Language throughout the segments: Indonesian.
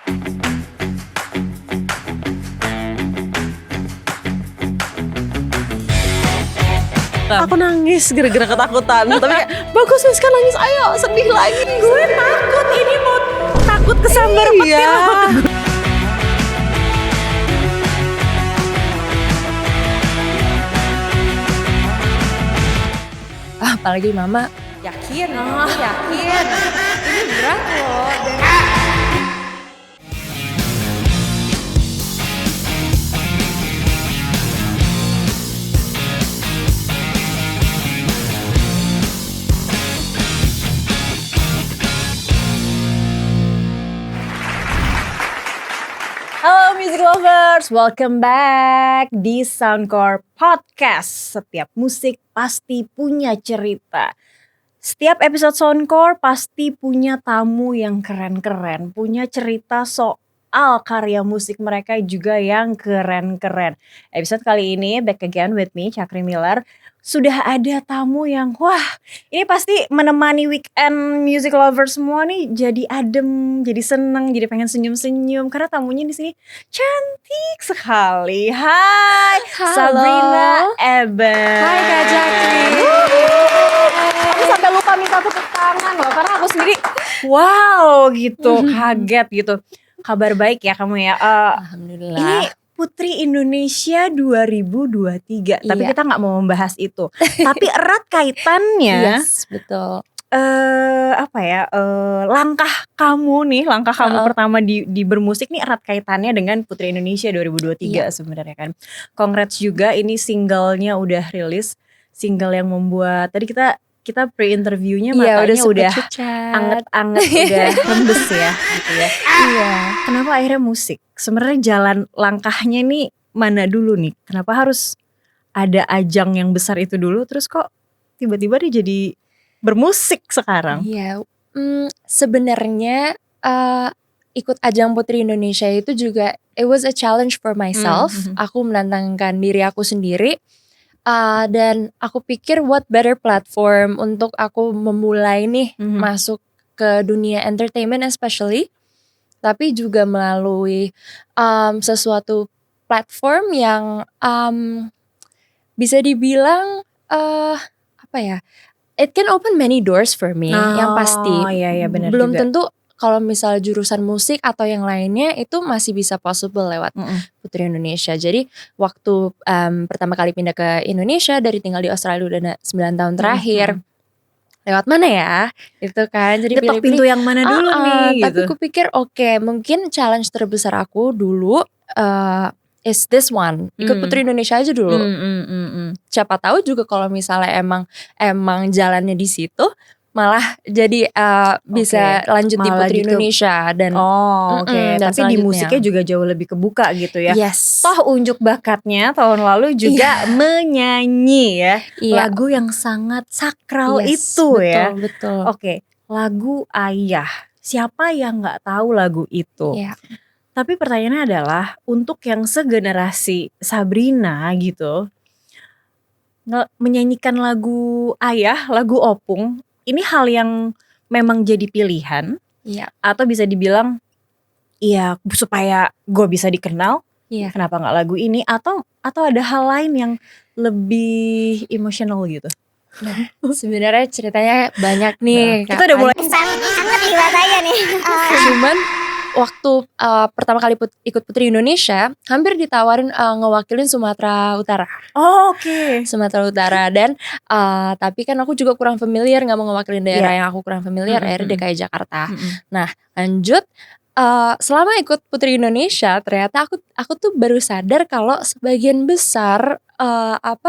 Aku nangis gara-gara ketakutan. Tapi kayak bagus nih sekarang nangis, ayo sedih lagi. Gue takut ini mau takut kesambar petir. Iya. Apalagi mama yakin, yakin. Ini berat loh. Dan Halo music lovers, welcome back di Soundcore Podcast. Setiap musik pasti punya cerita. Setiap episode Soundcore pasti punya tamu yang keren-keren, punya cerita soal karya musik mereka juga yang keren-keren. Episode kali ini back again with me, Chakri Miller. Sudah ada tamu yang ini pasti menemani weekend music lover semua nih, jadi adem, jadi seneng, jadi pengen senyum-senyum karena tamunya di sini cantik sekali. Hai, halo. Sabrina Eben. Hai Kak Chakri. Aku sampai lupa minta tepuk tangan loh karena aku sendiri gitu, kaget gitu. Kabar baik ya kamu ya. Alhamdulillah. Ini Putri Indonesia 2023. Tapi Iya. kita nggak mau membahas itu. Tapi erat kaitannya. Yes, betul. Langkah kamu pertama di bermusik nih erat kaitannya dengan Putri Indonesia 2023 Iya. sebenarnya kan. Congrats juga, ini singlenya udah rilis. Single yang membuat tadi kita pre-interviewnya matanya udah anget-anget, udah rembes ya gitu ya. Iya. Kenapa akhirnya musik? Sebenarnya jalan langkahnya nih mana dulu nih? Kenapa harus ada ajang yang besar itu dulu, terus kok tiba-tiba dia jadi bermusik sekarang? Iya. Sebenarnya ikut ajang Putri Indonesia itu juga it was a challenge for myself. Aku menantangkan diri aku sendiri. Dan aku pikir what better platform untuk aku memulai nih masuk ke dunia entertainment especially, tapi juga melalui sesuatu platform yang bisa dibilang it can open many doors for me. Yang pasti iya, benar belum juga. tentu kalau misalnya jurusan musik atau yang lainnya itu masih bisa possible lewat Putri Indonesia. Jadi waktu pertama kali pindah ke Indonesia dari tinggal di Australia udah 9 tahun terakhir, lewat mana ya? Itu kan. Jadi Ketok pintu yang mana dulu nih tapi gitu. aku pikir mungkin challenge terbesar aku dulu is this one. Ikut Putri Indonesia aja dulu. Siapa tahu juga kalau misalnya emang jalannya di situ malah jadi bisa lanjut di malah Putri gitu. Indonesia dan dan Tapi di selanjutnya. musiknya juga jauh lebih kebuka gitu ya. Yes. Toh unjuk bakatnya tahun lalu juga menyanyi ya. Iya. Lagu yang sangat sakral Yes, itu ya. Betul. Oke, lagu Ayah. Siapa yang nggak tahu lagu itu? Iya. Tapi pertanyaannya adalah untuk yang segenerasi Sabrina gitu, menyanyikan lagu Ayah, lagu Opung, ini hal yang memang jadi pilihan Iya. atau bisa dibilang iya supaya gue bisa dikenal. Iya. Kenapa nggak lagu ini atau ada hal lain yang lebih emosional gitu? Sebenarnya ceritanya banyak nih. Kita udah mulai Sangat di saya nih. Cuman waktu pertama kali ikut Putri Indonesia hampir ditawarin ngewakilin Sumatera Utara. Oh, oke. Sumatera Utara dan tapi kan aku juga kurang familiar, nggak mau ngewakilin daerah yang aku kurang familiar, akhirnya DKI Jakarta. Nah lanjut selama ikut Putri Indonesia ternyata aku tuh baru sadar kalau sebagian besar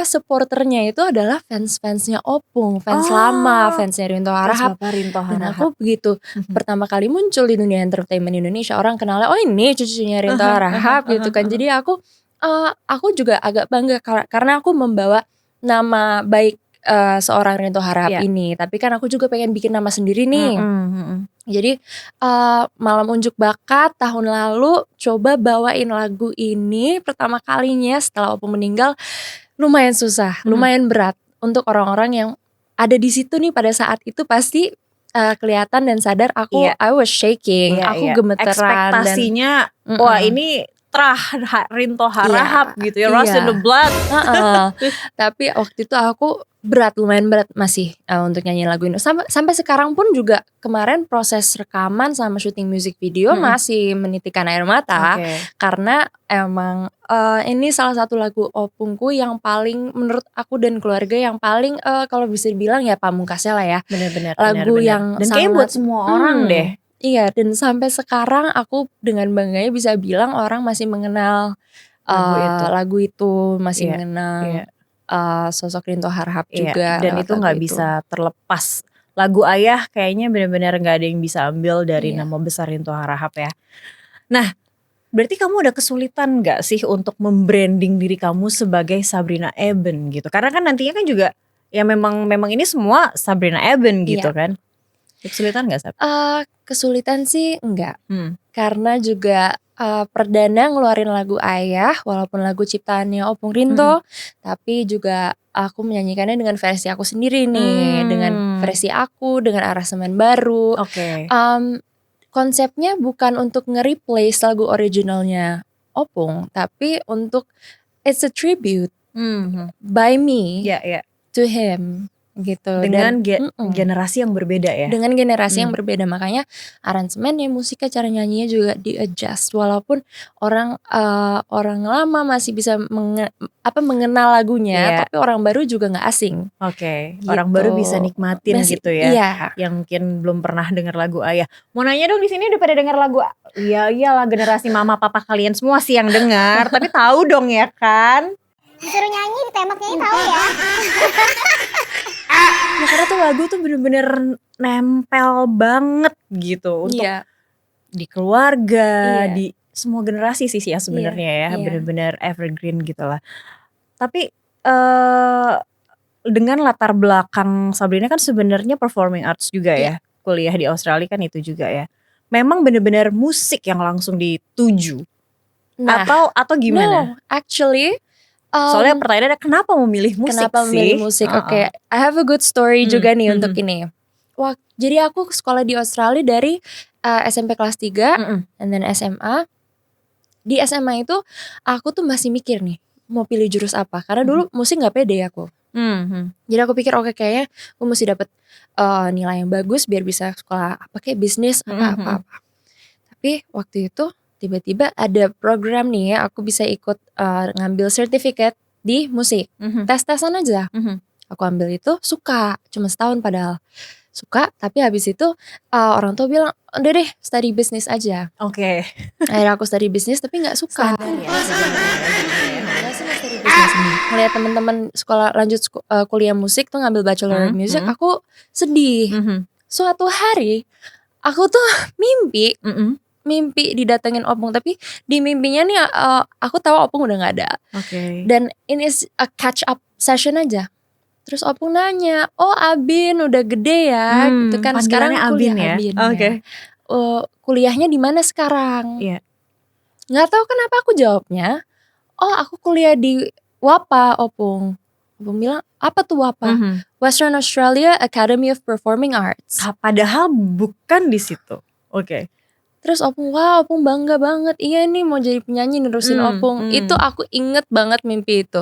supporternya itu adalah fans-fansnya Opung, fans lama, fansnya Rinto Harahap. Dan aku begitu pertama kali muncul di dunia entertainment Indonesia, orang kenalnya oh ini cucunya Rinto Harahap gitu kan. Jadi aku juga agak bangga karena aku membawa nama baik seorang Rinto Harahap ini. Tapi kan aku juga pengen bikin nama sendiri nih. Jadi malam unjuk bakat tahun lalu coba bawain lagu ini pertama kalinya setelah Opung meninggal. Lumayan susah, lumayan berat untuk orang-orang yang ada di situ nih pada saat itu pasti kelihatan dan sadar aku Iya. I was shaking, Iya, aku iya. gemeteran Ekspektasinya dan wah ini Rinto Harahap gitu ya, Rust in the Blood. Tapi waktu itu aku lumayan berat masih untuk nyanyi lagu ini. Sampai sekarang pun juga kemarin proses rekaman sama syuting music video masih menitikan air mata. Karena emang ini salah satu lagu opungku yang paling menurut aku dan keluarga yang paling kalau bisa dibilang ya pamungkasnya lah ya. Bener-bener. Lagu yang dan kayaknya buat semua orang deh. Iya, dan sampai sekarang aku dengan bangganya bisa bilang orang masih mengenal lagu itu masih mengenal sosok Rinto Harahap juga. Dan itu gak bisa terlepas. Lagu Ayah kayaknya benar-benar gak ada yang bisa ambil dari nama besar Rinto Harahap ya. Nah, berarti kamu ada kesulitan gak sih untuk membranding diri kamu sebagai Sabrina Eben gitu? Karena kan nantinya kan juga ya memang ini semua Sabrina Eben gitu kan. Kesulitan gak, Sab? Kesulitan sih enggak. Karena juga perdana ngeluarin lagu Ayah, walaupun lagu ciptaannya Opung Rinto, tapi juga aku menyanyikannya dengan versi aku sendiri nih, dengan versi aku, dengan aransemen baru. Konsepnya bukan untuk nge-replace lagu originalnya Opung, tapi untuk it's a tribute by me to him gitu. Dengan generasi yang berbeda ya. Dengan generasi yang berbeda, makanya aransemennya, musiknya, cara nyanyinya juga di-adjust. Walaupun orang lama masih bisa mengenal lagunya, tapi orang baru juga nggak asing. Gitu. Orang Gitu. baru bisa nikmatin gitu ya. Iya. Yang mungkin belum pernah dengar lagu Ayah. Mau nanya dong, di sini udah pada dengar lagu? Iyalah, generasi mama papa kalian semua sih yang dengar, tapi tahu dong ya kan? Disuruh nyanyi, ditembak nyanyi tahu ya. Ya karena tuh lagu tuh bener-bener nempel banget gitu untuk di keluarga, di semua generasi sih ya sebenarnya ya, bener-bener evergreen gitu lah. Tapi dengan latar belakang Sabrina kan sebenarnya performing arts juga ya, kuliah di Australia kan itu juga ya. Memang bener-bener musik yang langsung dituju, atau gimana? No, actually. Soalnya pertanyaannya kenapa memilih musik Kenapa memilih musik? Oke, I have a good story juga nih untuk ini. Jadi aku sekolah di Australia dari SMP kelas 3 and then SMA. Di SMA itu aku tuh masih mikir nih mau pilih jurus apa, karena dulu musik gak pede aku. Jadi aku pikir oke, kayaknya aku mesti dapet nilai yang bagus biar bisa sekolah apa kayak bisnis apa. Tapi waktu itu tiba-tiba ada program nih ya, aku bisa ikut ngambil sertifikat di musik. Tes-tesan aja. Aku ambil itu, suka, cuma setahun padahal. Suka, tapi habis itu orang tua bilang, udah deh study bisnis aja. Akhirnya aku study bisnis tapi gak suka. Study bisnis nih. Ngeliat temen-temen sekolah lanjut kuliah musik tuh ngambil bachelor music, aku sedih. Suatu hari aku tuh mimpi didatengin Opung, tapi di mimpinya nih aku tahu Opung udah gak ada. Dan ini is a catch up session aja. Terus Opung nanya, oh Abin udah gede ya, gitu kan. Sekarang kuliah Abin ya. Kuliahnya di mana sekarang? Nggak tahu kenapa aku jawabnya, oh aku kuliah di WAPA Opung. Opung bilang, apa tuh WAPA? Western Australia Academy of Performing Arts. Padahal bukan di situ. Terus Opung, wah Opung bangga banget, iya nih mau jadi penyanyi nerusin Opung. Itu aku inget banget mimpi itu.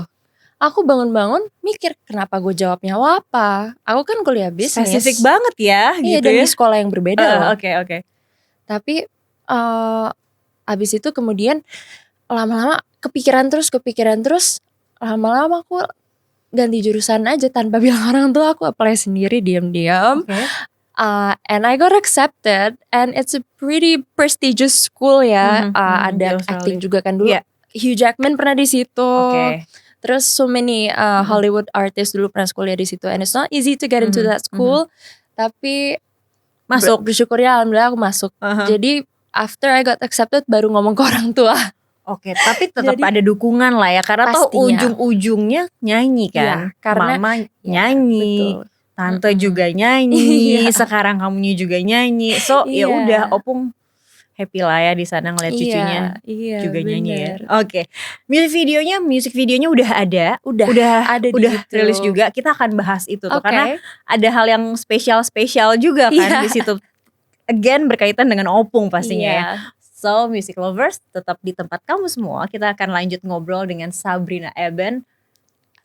Aku bangun-bangun mikir kenapa gue jawabnya WAPA. Aku kan kuliah bisnis. Spesifik banget ya iya, gitu dan ya. di sekolah yang berbeda loh. Oke. Tapi abis itu kemudian lama-lama kepikiran terus. Lama-lama aku ganti jurusan aja tanpa bilang orang tua, aku apply sendiri diam-diam. And I got accepted and it's a pretty prestigious school ya. Ada acting juga kan dulu. Hugh Jackman pernah di situ. Terus so many Hollywood artists dulu pernah kuliah di situ. And it's not easy to get into that school. Tapi masuk. Bersyukur ya alhamdulillah aku masuk. Jadi after I got accepted baru ngomong ke orang tua. Tapi tetap ada dukungan lah ya. Karena tuh ujung-ujungnya nyanyi kan. Karena mama nyanyi. Betul. Tante juga nyanyi. Sekarang kamunya juga nyanyi. So ya udah Opung happy lah ya di sana ngeliat cucunya Iya, juga nyanyi ya. bener. Oke. Music videonya udah ada. Udah ada di Udah situ. rilis juga. Kita akan bahas itu tuh Oke. karena ada hal yang spesial juga kan Iya. di situ. Again berkaitan dengan Opung pastinya ya. Iya. So music lovers tetap di tempat kamu semua. Kita akan lanjut ngobrol dengan Sabrina Eben.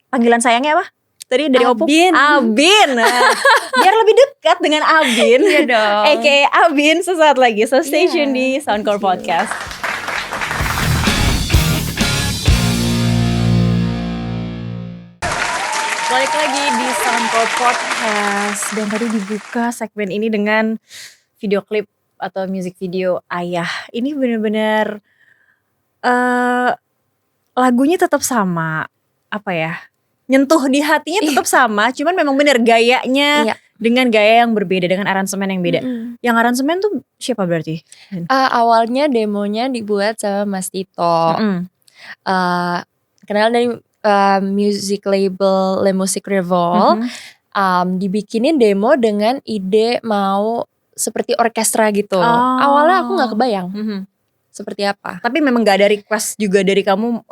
Panggilan sayangnya apa? Tadi dari Opung? Abin. Abin. Nah, biar lebih dekat dengan Abin. Iya dong. AKA Abin sesaat lagi. So stay Iya, tune di Soundcore thank you. Podcast. Balik lagi di Soundcore Podcast. Dan tadi dibuka segmen ini dengan video klip atau music video Ayah. Ini benar-benar lagunya tetap sama. Apa ya? Nyentuh di hatinya tetap sama, cuman memang benar gayanya Iya. dengan gaya yang berbeda, dengan aransemen yang beda. Mm-mm. Yang aransemen tuh siapa berarti? Awalnya demonya dibuat sama Mas Tito. Mm-mm. Kenal dari music label Le Musique Revol. Mhm. Dibikinin demo dengan ide mau seperti orkestra gitu. Oh. Awalnya aku nggak kebayang Mhm. seperti apa. Tapi memang gak ada request juga dari kamu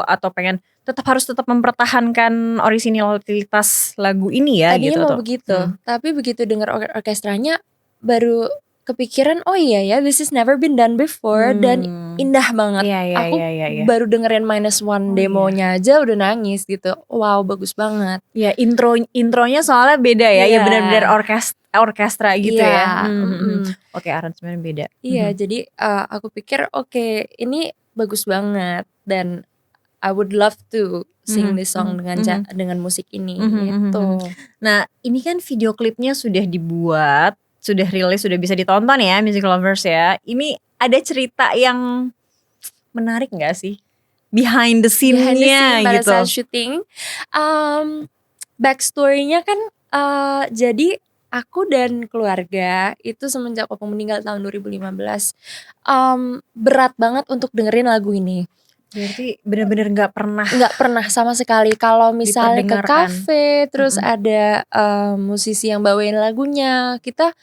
atau pengen harus tetap mempertahankan originalitas lagu ini ya Tadinya gitu mau tuh. begitu, tapi begitu dengar orkestranya baru kepikiran, oh iya ya, this is never been done before dan indah banget. Iya. Aku baru dengerin -1 demonya aja udah nangis gitu. Wow, bagus banget. Ya intronya soalnya beda ya. Ya Iya. benar-benar orkestra gitu ya. Iya, Oke, aransemen beda. Iya, jadi aku pikir oke, ini bagus banget dan I would love to sing this song dengan musik ini gitu. Nah, ini kan video klipnya sudah dibuat, sudah rilis, sudah bisa ditonton ya, music lovers ya. Ini ada cerita yang menarik gak sih? Behind the scene-nya pada gitu. saat syuting. Backstory-nya kan jadi aku dan keluarga itu semenjak Opung meninggal tahun 2015 berat banget untuk dengerin lagu ini. Berarti benar-benar nggak pernah sama sekali. Kalau misalnya ke diperdengarkan. kafe terus ada musisi yang bawain lagunya, kita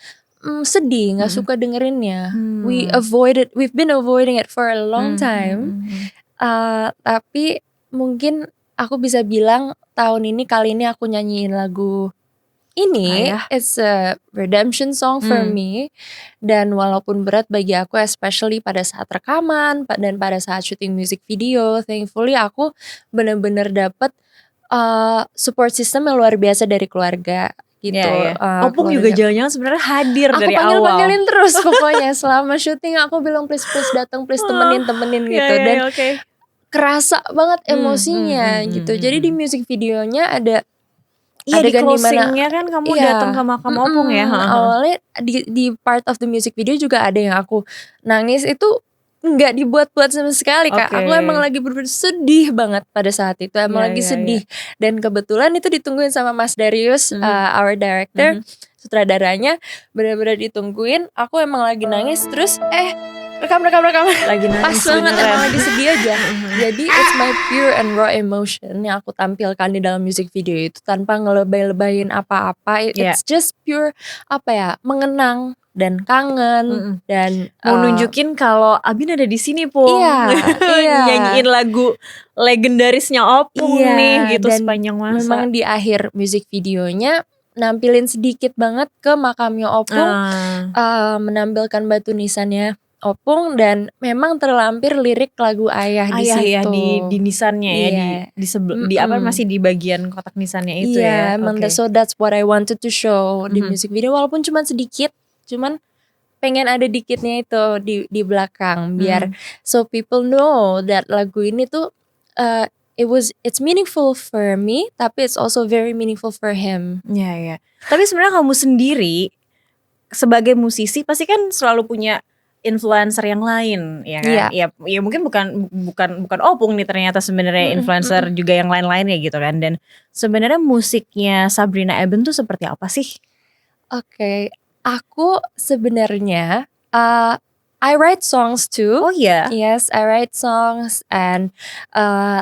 sedih, nggak suka dengerinnya. We've been avoiding it for a long time. Tapi mungkin aku bisa bilang kali ini aku nyanyiin lagu ini. Ayah. It's a redemption song for me. Dan walaupun berat bagi aku, especially pada saat rekaman dan pada saat syuting music video, thankfully aku benar-benar dapet support system yang luar biasa dari keluarga gitu. Iya. Opung juga jangan-jangan sebenarnya hadir aku dari awal. panggil-panggilin terus pokoknya selama syuting. Aku bilang please datang, please temenin gitu. Dan kerasa banget emosinya gitu. Jadi di music videonya ada Iya, di adegan closingnya kan kamu datang ke makam Opung ya. Awalnya di part of the music video juga ada yang aku nangis, itu nggak dibuat-buat sama sekali Kak. Aku emang lagi bener-bener sedih banget pada saat itu. Emang lagi sedih. Dan kebetulan itu ditungguin sama Mas Darius, our director, sutradaranya. Bener-bener ditungguin. Aku emang lagi nangis. Terus rekam Lagi nangis pas banget, beneran. emang lagi sedih aja. Jadi it's my pure and raw emotion yang aku tampilkan di dalam music video itu tanpa ngelebay-lebayin apa-apa. It's just pure mengenang dan kangen dan mau nunjukin kalau Abin ada di sini Pung. Iya. Nyanyiin lagu legendarisnya Opung nih gitu dan sepanjang masa. memang di akhir music videonya nampilin sedikit banget ke makamnya Opung, menampilkan batu nisannya Opung dan memang terlampir lirik lagu Ayah di situ. Ya di nisannya ya di apa masih di bagian kotak nisannya itu ya. Emang so that's what I wanted to show di music video, walaupun cuma sedikit, cuman pengen ada dikitnya itu di belakang biar so people know that lagu ini tuh it's meaningful for me, tapi it's also very meaningful for him. Iya. Tapi sebenarnya kamu sendiri sebagai musisi pasti kan selalu punya influencer yang lain ya kan? Ya mungkin bukan Opung nih ternyata sebenarnya influencer juga yang lain-lainnya gitu kan. Dan sebenarnya musiknya Sabrina Eben tuh seperti apa sih? Oke, aku sebenarnya I write songs too. Oh iya. Yes, I write songs and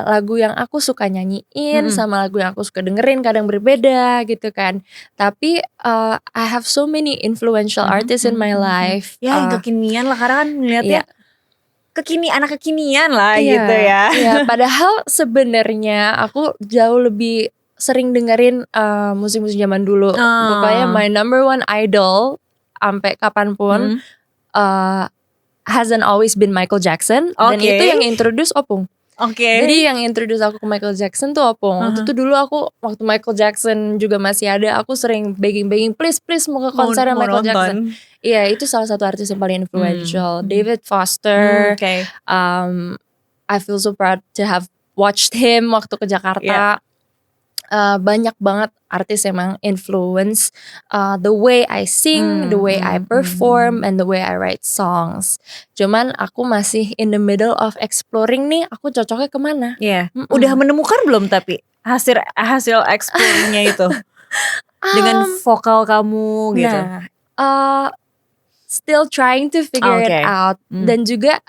lagu yang aku suka nyanyiin sama lagu yang aku suka dengerin kadang berbeda gitu kan. Tapi I have so many influential artists in my life. Ya yang kekinian lah, karena kan ngeliatnya anak kekinian lah gitu ya. Iya, padahal sebenarnya aku jauh lebih sering dengerin musik-musik zaman dulu. Pokoknya my number one idol sampai kapanpun hasn't always been Michael Jackson. Dan itu yang introduce Opung. Jadi yang introduce aku ke Michael Jackson tuh Opung. Waktu itu dulu waktu Michael Jackson juga masih ada, aku sering begging please mau ke konsernya Michael Jackson. Iya, itu salah satu artis yang paling influential. David Foster. I feel so proud to have watched him waktu ke Jakarta. Banyak banget artis emang influence the way I sing, the way I perform, and the way I write songs. Cuman aku masih in the middle of exploring nih, aku cocoknya kemana? Udah menemukan belum tapi hasil explore-nya itu dengan vokal kamu gitu? Nah, still trying to figure it out. Dan juga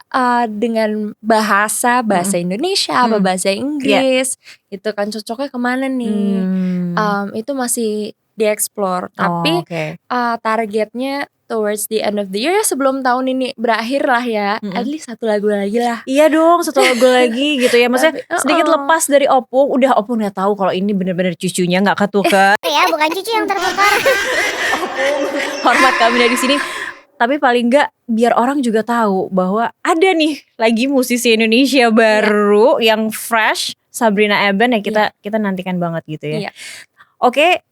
dengan bahasa Indonesia apa bahasa Inggris itu kan cocoknya kemana nih. Itu masih dieksplor. Tapi targetnya towards the end of the year, sebelum tahun ini berakhir lah ya, at least satu lagu lagi lah. Iya dong, satu lagu lagi gitu ya. Maksudnya sedikit lepas dari Opung, Opung udah tahu kalau ini benar-benar cucunya nggak ketukar. Ya bukan cucu yang tertukar. Opung, hormat kami dari sini. Tapi paling enggak biar orang juga tahu bahwa ada nih lagi musisi Indonesia baru yang fresh, Sabrina Eben, ya kita nantikan banget gitu ya. Oke,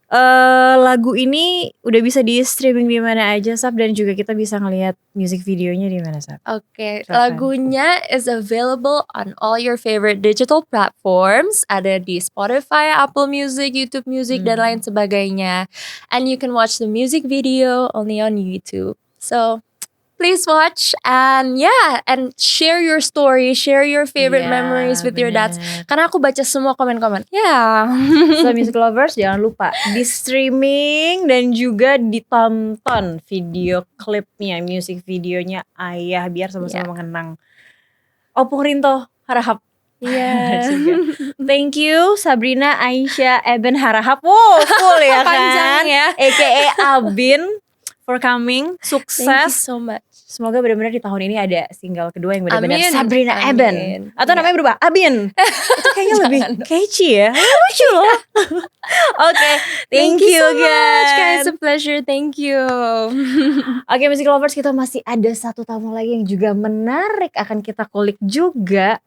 lagu ini udah bisa di streaming di mana aja Sab, dan juga kita bisa ngelihat music videonya di mana Sab? Oke, lagunya is available on all your favorite digital platforms. Ada di Spotify, Apple Music, YouTube Music dan lain sebagainya. And you can watch the music video only on YouTube. So please watch and and share your story, share your favorite memories with your dads. Karena aku baca semua komen-komen. So music lovers jangan lupa di streaming dan juga ditonton video klipnya, music videonya Ayah biar sama-sama mengenang Opung Rinto Harahap. Thank you Sabrina Aisyah Eben Harahap. Full ya kan? Panjang ya. AKA Abin. For coming, sukses. Thank you so much. Semoga benar-benar di tahun ini ada single kedua yang benar-benar Amin. Sabrina Eben. Atau namanya berubah, Abin. Itu kayaknya lebih catchy ya. Lucu loh. Oke, thank you so guys. much guys, a pleasure. Thank you. Oke, music lovers, kita masih ada satu tamu lagi yang juga menarik, akan kita kulik juga.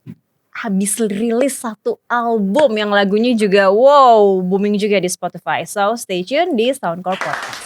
Habis rilis satu album yang lagunya juga booming juga di Spotify. So stay tune di Soundcore Podcast.